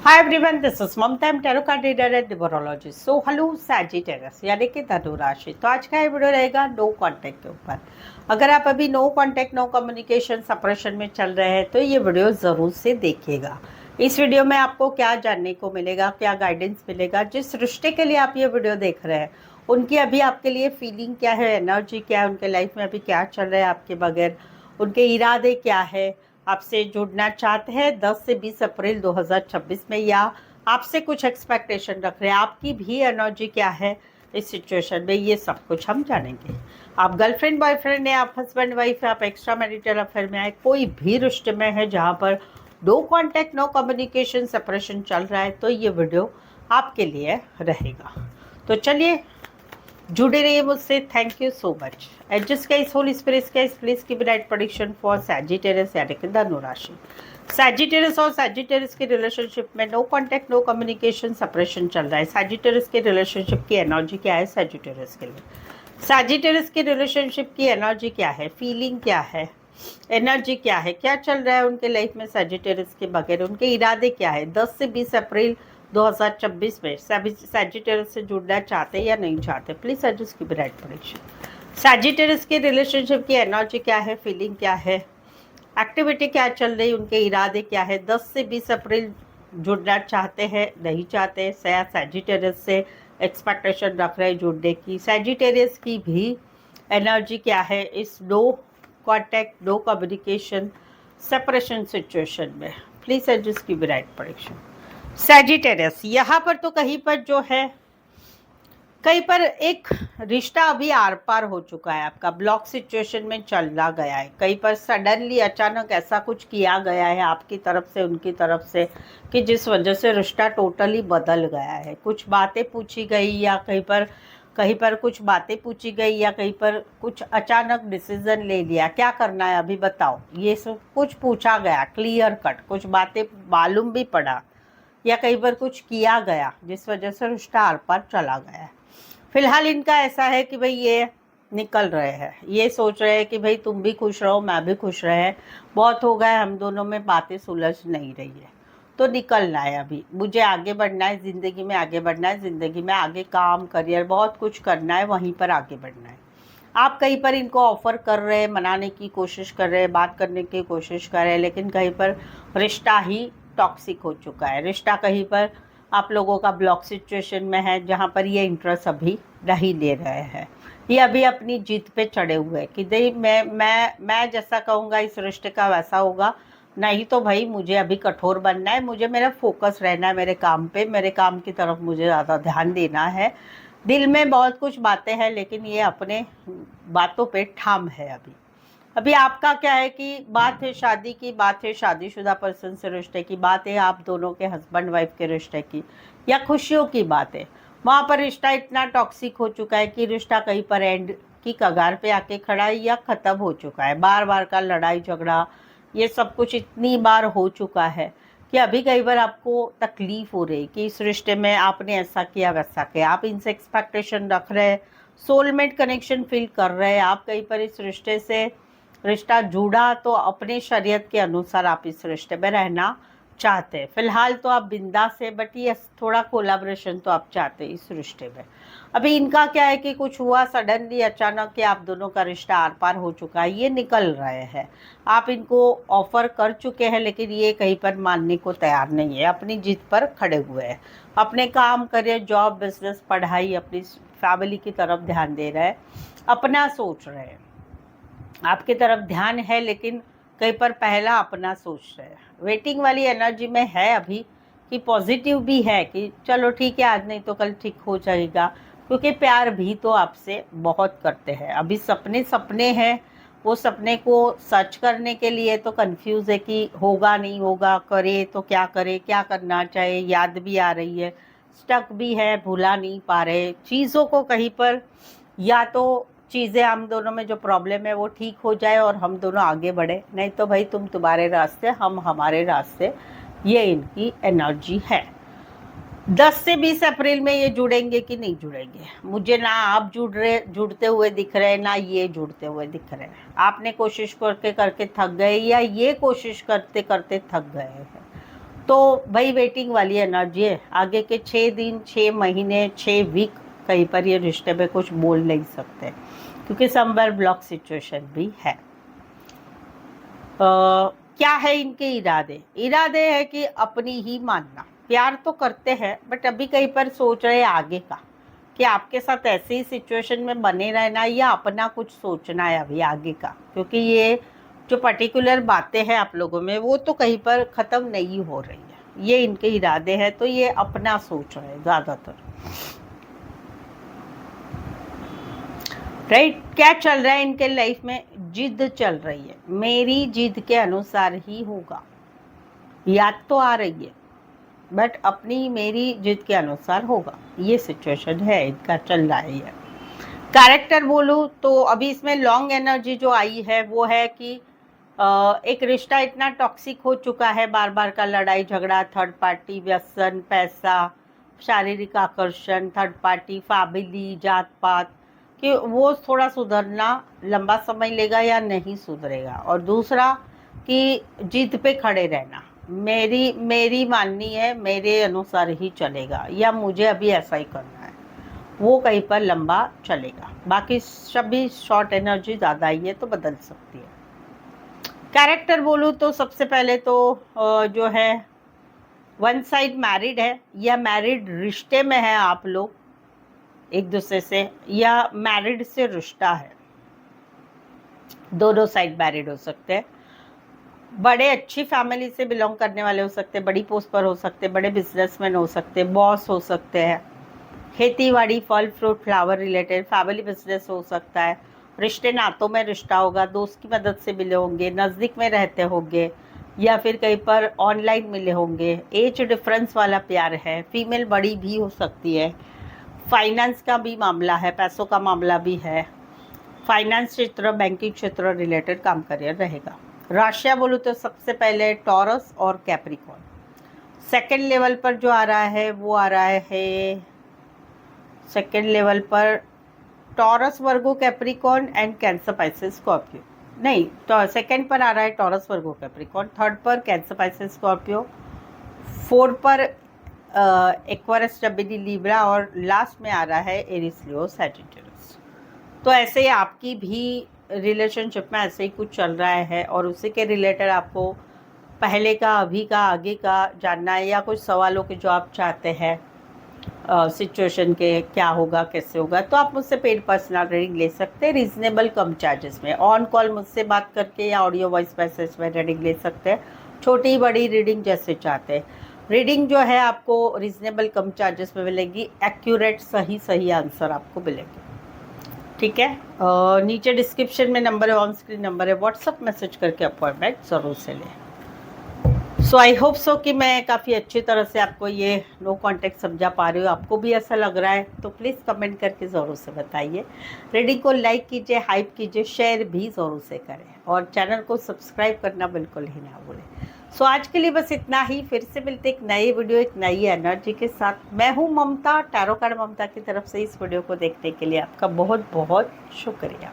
Hi everyone, this is Mamta. I'm tarot card reader and numerologist. So hello Sagittarius यानी कि धनु राशि। तो आज का ये वीडियो रहेगा नो कांटेक्ट के ऊपर। अगर आप अभी no contact no communication separation में चल रहे हैं तो ये वीडियो ज़रूर से देखिएगा। इस वीडियो में आपको क्या जानने को मिलेगा, क्या गाइडेंस मिलेगा। जिस रिश्ते के लिए आप ये वीडियो देख रहे हैं उनकी अभी आपके लिए फीलिंग क्या है, एनर्जी क्या है, उनके लाइफ में अभी क्या चल रहा है आपके बगैर, उनके इरादे क्या है, आपसे जुड़ना चाहते हैं 10 से 20 अप्रैल 2026 में, या आपसे कुछ एक्सपेक्टेशन रख रहे हैं, आपकी भी एनर्जी क्या है इस सिचुएशन में, ये सब कुछ हम जानेंगे। आप गर्लफ्रेंड बॉयफ्रेंड है, आप हस्बैंड वाइफ है, आप एक्स्ट्रा मैरिटल अफेयर में है, कोई भी रिश्ते में है जहाँ पर no contact no communication separation चल रहा है, तो ये वीडियो आपके लिए रहेगा। तो चलिए जुड़े रहिए मुझसे। Thank you so much. Adjust guys, whole spirits guys, please keep right prediction for Sagittarius यानी कि धनु राशि। सैजिटेरियस और सैजिटेरियस के रिलेशनशिप में no contact no communication separation चल रहा है। सैजिटेरियस के रिलेशनशिप की एनर्जी क्या है सैजिटेरियस के लिए? सैजिटेरियस की रिलेशनशिप की एनर्जी क्या है, फीलिंग क्या है, एनर्जी क्या है, क्या चल रहा है उनके लाइफ में सैजिटेरियस के बगैर, उनके इरादे क्या है 10 से 20 अप्रैल 2026 में सैजिटेरियस से जुड़ना चाहते या नहीं चाहते? प्लीज सजेस्ट की राइट प्रेडिक्शन। सैजिटेरियस के रिलेशनशिप की एनर्जी क्या है, फीलिंग क्या है, एक्टिविटी क्या चल रही, उनके इरादे क्या है, 10 से 20 अप्रैल जुड़ना चाहते हैं नहीं चाहते, सैजिटेरियस से एक्सपेक्टेशन रख रहे हैं जुड़ने की। सैजिटेरियस की भी एनर्जी क्या है इस no contact no communication separation situation में? प्लीज सजेस्ट की राइट प्रेडिक्शन। सैजिटेरियस यहाँ पर तो कहीं पर जो है, कहीं पर एक रिश्ता अभी आर पार हो चुका है, आपका ब्लॉक सिचुएशन में चला गया है, कहीं पर सडनली अचानक ऐसा कुछ किया गया है आपकी तरफ से उनकी तरफ से कि जिस वजह से रिश्ता टोटली बदल गया है। कुछ बातें पूछी गई या कहीं पर कुछ बातें पूछी गई या कहीं पर कुछ अचानक डिसीजन ले लिया, क्या करना है अभी बताओ, ये सब कुछ पूछा गया, क्लियर कट कुछ बातें मालूम भी पड़ा, या कहीं पर कुछ किया गया जिस वजह से रिश्ता आर पार चला गया है। फिलहाल इनका ऐसा है कि भाई ये निकल रहे हैं, ये सोच रहे हैं कि भाई तुम भी खुश रहो मैं भी खुश रहे, बहुत हो गया हम दोनों में, बातें सुलझ नहीं रही है तो निकलना है, अभी मुझे आगे बढ़ना है, ज़िंदगी में आगे बढ़ना है, ज़िंदगी में आगे काम करियर बहुत कुछ करना है, वहीं पर आगे बढ़ना है। आप कहीं पर इनको ऑफ़र कर रहे हैं, मनाने की कोशिश कर रहे हैं, बात करने की कोशिश कर रहे हैं, लेकिन कहीं पर रिश्ता ही टॉक्सिक हो चुका है, रिश्ता कहीं पर आप लोगों का ब्लॉक सिचुएशन में है जहाँ पर ये इंटरेस्ट अभी नहीं ले रहे हैं, ये अभी अपनी जीत पे चढ़े हुए हैं कि नहीं मैं जैसा कहूँगा इस रिश्ते का वैसा होगा, नहीं तो भाई मुझे अभी कठोर बनना है, मुझे मेरा फोकस रहना है मेरे काम पे, मेरे काम की तरफ मुझे ज़्यादा ध्यान देना है। दिल में बहुत कुछ बातें हैं लेकिन ये अपने बातों पे ठाम है अभी। अभी आपका क्या है कि बात है शादी की, बात है शादीशुदा पर्सन से रिश्ते की, बात है आप दोनों के हस्बैंड वाइफ के रिश्ते की, या खुशियों की बात है। वहाँ पर रिश्ता इतना टॉक्सिक हो चुका है कि रिश्ता कहीं पर एंड की कगार पे आके खड़ा है या ख़त्म हो चुका है। बार बार का लड़ाई झगड़ा ये सब कुछ इतनी बार हो चुका है कि अभी कई बार आपको तकलीफ़ हो रही कि इस रिश्ते में आपने ऐसा किया वैसा किया, आप इनसे एक्सपेक्टेशन रख रहे हैं, सोलमेट कनेक्शन फील कर रहे हैं आप, कहीं पर इस रिश्ते से रिश्ता जुड़ा तो अपने शरीयत के अनुसार आप इस रिश्ते में रहना चाहते हैं। फिलहाल तो आप बिंदास है बट ये थोड़ा कोलाब्रेशन तो आप चाहते हैं इस रिश्ते में। अभी इनका क्या है कि कुछ हुआ सडनली अचानक कि आप दोनों का रिश्ता आर पार हो चुका है, ये निकल रहे हैं, आप इनको ऑफर कर चुके हैं लेकिन ये कहीं पर मानने को तैयार नहीं है, अपनी जिद पर खड़े हुए हैं, अपने काम करियर जॉब बिजनेस पढ़ाई अपनी फैमिली की तरफ ध्यान दे रहे हैं, अपना सोच रहे हैं, आपकी तरफ ध्यान है लेकिन कहीं पर पहला अपना सोच रहे हैं। वेटिंग वाली एनर्जी में है अभी कि पॉजिटिव भी है कि चलो ठीक है आज नहीं तो कल ठीक हो जाएगा, क्योंकि प्यार भी तो आपसे बहुत करते हैं। अभी सपने सपने हैं, वो सपने को सच करने के लिए तो कंफ्यूज है कि होगा नहीं होगा, करे तो क्या करे, क्या करना चाहिए, याद भी आ रही है, स्टक भी है, भुला नहीं पा रहे चीज़ों को कहीं पर, या तो चीज़ें हम दोनों में जो प्रॉब्लम है वो ठीक हो जाए और हम दोनों आगे बढ़े, नहीं तो भाई तुम तुम्हारे रास्ते हम हमारे रास्ते, ये इनकी एनर्जी है। 10 से 20 अप्रैल में ये जुड़ेंगे कि नहीं जुड़ेंगे, मुझे ना आप जुड़ते हुए दिख रहे हैं ना ये जुड़ते हुए दिख रहे हैं। आपने कोशिश करके करके थक गए या ये कोशिश करते करते थक गए हैं। तो भाई वेटिंग वाली एनर्जी है। आगे के 6 दिन, 6 महीने, 6 वीक कहीं पर ये रिश्ते में कुछ बोल नहीं सकते, क्योंकि समवेयर ब्लॉक सिचुएशन भी है। क्या है इनके इरादे? इरादे है कि अपनी ही मानना, प्यार तो करते हैं बट अभी कहीं पर सोच रहे आगे का, कि आपके साथ ऐसी ही सिचुएशन में बने रहना या अपना कुछ सोचना है अभी आगे का, क्योंकि ये जो पर्टिकुलर बातें हैं आप लोगों में वो तो कहीं पर ख़त्म नहीं हो रही है। ये इनके इरादे हैं, तो ये अपना सोच रहे हैं ज़्यादातर, राइट। क्या चल रहा है इनके लाइफ में? जिद चल रही है, मेरी जिद के अनुसार ही होगा। याद तो आ रही है बट अपनी मेरी जिद के अनुसार होगा, ये सिचुएशन है इनका चल रहा है। ये कैरेक्टर बोलूँ तो अभी इसमें लॉन्ग एनर्जी जो आई है वो है कि एक रिश्ता इतना टॉक्सिक हो चुका है, बार बार का लड़ाई झगड़ा, थर्ड पार्टी, व्यसन, पैसा, शारीरिक आकर्षण, थर्ड पार्टी, फैमिली, जात पात, कि वो थोड़ा सुधरना लंबा समय लेगा या नहीं सुधरेगा। और दूसरा कि जिद पे खड़े रहना, मेरी माननी है, मेरे अनुसार ही चलेगा या मुझे अभी ऐसा ही करना है, वो कहीं पर लंबा चलेगा। बाकी सभी शॉर्ट एनर्जी ज़्यादा ही है तो बदल सकती है। कैरेक्टर बोलूँ तो सबसे पहले तो जो है वन साइड मैरिड है या मैरिड रिश्ते में है आप लोग एक दूसरे से, या मैरिड से रिश्ता है, दोनों साइड मैरिड हो सकते हैं। बड़े अच्छी फैमिली से बिलोंग करने वाले हो सकते हैं, बड़ी पोस्ट पर हो सकते हैं, बड़े बिजनेसमैन हो सकते हैं, बॉस हो सकते हैं, खेतीबाड़ी, फल fruit flower related family business हो सकता है। रिश्ते नातों में रिश्ता होगा, दोस्त की मदद से मिले होंगे, नज़दीक में रहते होंगे या फिर कहीं पर ऑनलाइन मिले होंगे। एज डिफरेंस वाला प्यार है, फीमेल बड़ी भी हो सकती है। फाइनेंस का भी मामला है, पैसों का मामला भी है। फाइनेंस क्षेत्र, बैंकिंग क्षेत्र रिलेटेड काम करियर रहेगा। राशियाँ बोलूँ तो सबसे पहले टॉरस और कैप्रिकॉर्न। सेकेंड लेवल पर जो आ रहा है वो आ रहा है, सेकेंड लेवल पर taurus, Virgo, Capricorn and cancer, Pisces, Scorpio. नहीं, तो सेकेंड पर आ रहा है टॉरस, वर्गो, कैप्रिकॉर्न, थर्ड पर कैंसर, पाइसेस, स्कॉर्पियो, फोर्थ पर एक्वारियस, जमिनी, लिब्रा और लास्ट में आ रहा है एरीज, लियो, सैजिटेरियस। तो ऐसे ही आपकी भी रिलेशनशिप में ऐसे ही कुछ चल रहा है और उसी के रिलेटेड आपको पहले का, अभी का, आगे का जानना है या कुछ सवालों के जवाब चाहते हैं सिचुएशन के, क्या होगा, कैसे होगा, तो आप मुझसे पेड पर्सनल रीडिंग ले सकते हैं रीजनेबल कम चार्जेस में। ऑन कॉल मुझसे बात करके या ऑडियो वॉइस मैसेज में रीडिंग ले सकते हैं, छोटी बड़ी रीडिंग जैसे चाहते हैं। रीडिंग जो है आपको रीजनेबल कम चार्जेस में मिलेगी, एक्यूरेट सही आंसर आपको मिलेंगे, ठीक है। नीचे डिस्क्रिप्शन में नंबर है, ऑन स्क्रीन नंबर है, व्हाट्सअप मैसेज करके अपॉइंटमेंट ज़रूर से लें। सो आई होप सो कि मैं काफ़ी अच्छी तरह से आपको ये नो कॉन्टैक्ट समझा पा रही हूँ। आपको भी ऐसा लग रहा है तो प्लीज़ कमेंट करके ज़रूर से बताइए। रीडिंग को लाइक कीजिए, हाइप कीजिए, शेयर भी ज़रूर से करें और चैनल को सब्सक्राइब करना बिल्कुल ही ना भूलें। सो आज के लिए बस इतना ही। फिर से मिलते एक नई वीडियो, एक नई एनर्जी के साथ। मैं हूँ ममता, टैरो कार्ड ममता की तरफ से। इस वीडियो को देखने के लिए आपका बहुत बहुत शुक्रिया।